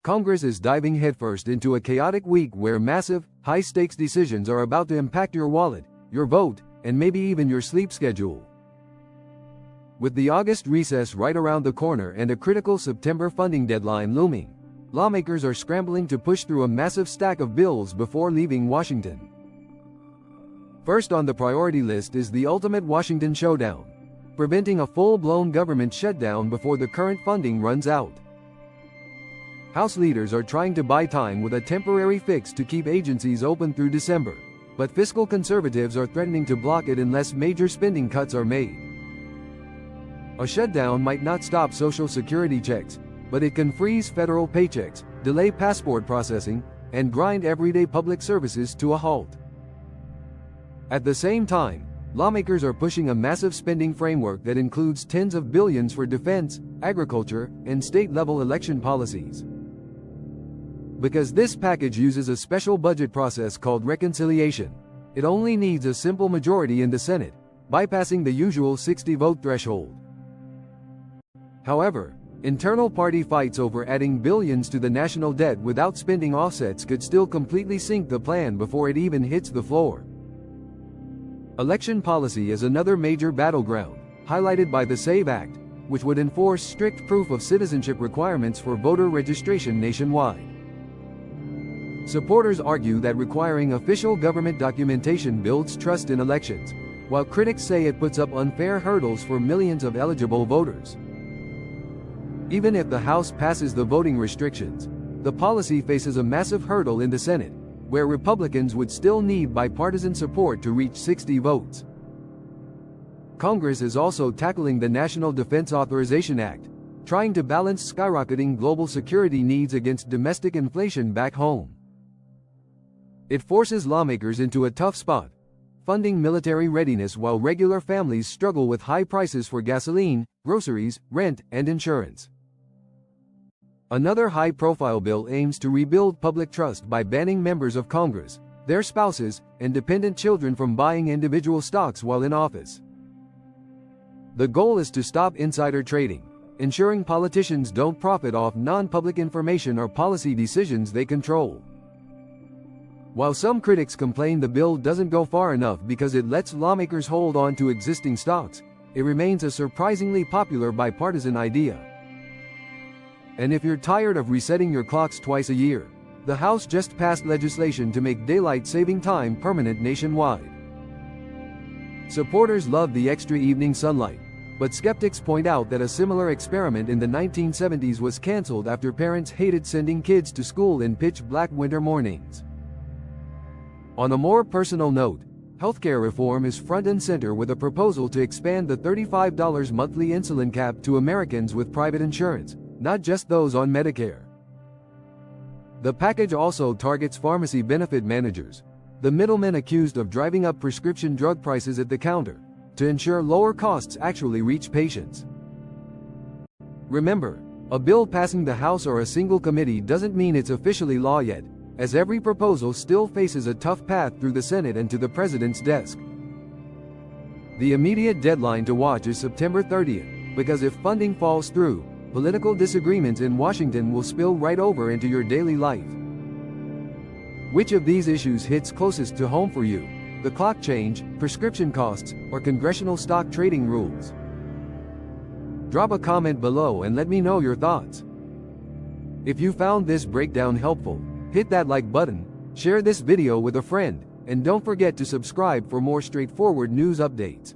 Congress is diving headfirst into a chaotic week where massive, high-stakes decisions are about to impact your wallet, your vote, and maybe even your sleep schedule. With the August recess right around the corner and a critical September funding deadline looming, lawmakers are scrambling to push through a massive stack of bills before leaving Washington. First on the priority list is the ultimate Washington showdown: preventing a full-blown government shutdown before the current funding runs out. House leaders are trying to buy time with a temporary fix to keep agencies open through December, but fiscal conservatives are threatening to block it unless major spending cuts are made. A shutdown might not stop Social Security checks, but it can freeze federal paychecks, delay passport processing, and grind everyday public services to a halt. At the same time, lawmakers are pushing a massive spending framework that includes tens of billions for defense, agriculture, and state-level election policies. Because this package uses a special budget process called reconciliation, it only needs a simple majority in the Senate, bypassing the usual 60-vote threshold. However, internal party fights over adding billions to the national debt without spending offsets could still completely sink the plan before it even hits the floor. Election policy is another major battleground, highlighted by the SAVE Act, which would enforce strict proof of citizenship requirements for voter registration nationwide. Supporters argue that requiring official government documentation builds trust in elections, while critics say it puts up unfair hurdles for millions of eligible voters. Even if the House passes the voting restrictions, the policy faces a massive hurdle in the Senate, where Republicans would still need bipartisan support to reach 60 votes. Congress is also tackling the National Defense Authorization Act, trying to balance skyrocketing global security needs against domestic inflation back home. It forces lawmakers into a tough spot, funding military readiness while regular families struggle with high prices for gasoline, groceries, rent, and insurance. Another high-profile bill aims to rebuild public trust by banning members of Congress, their spouses, and dependent children from buying individual stocks while in office. The goal is to stop insider trading, ensuring politicians don't profit off non-public information or policy decisions they control. While some critics complain the bill doesn't go far enough because it lets lawmakers hold on to existing stocks, it remains a surprisingly popular bipartisan idea. And if you're tired of resetting your clocks twice a year, the House just passed legislation to make daylight saving time permanent nationwide. Supporters love the extra evening sunlight, but skeptics point out that a similar experiment in the 1970s was canceled after parents hated sending kids to school in pitch-black winter mornings. On a more personal note, healthcare reform is front and center with a proposal to expand the $35 monthly insulin cap to Americans with private insurance, not just those on Medicare. The package also targets pharmacy benefit managers, the middlemen accused of driving up prescription drug prices at the counter, to ensure lower costs actually reach patients. Remember, a bill passing the House or a single committee doesn't mean it's officially law yet, as every proposal still faces a tough path through the Senate and to the President's desk. The immediate deadline to watch is September 30th, because if funding falls through, political disagreements in Washington will spill right over into your daily life. Which of these issues hits closest to home for you? The clock change, prescription costs, or congressional stock trading rules? Drop a comment below and let me know your thoughts. If you found this breakdown helpful, hit that like button, share this video with a friend, and don't forget to subscribe for more straightforward news updates.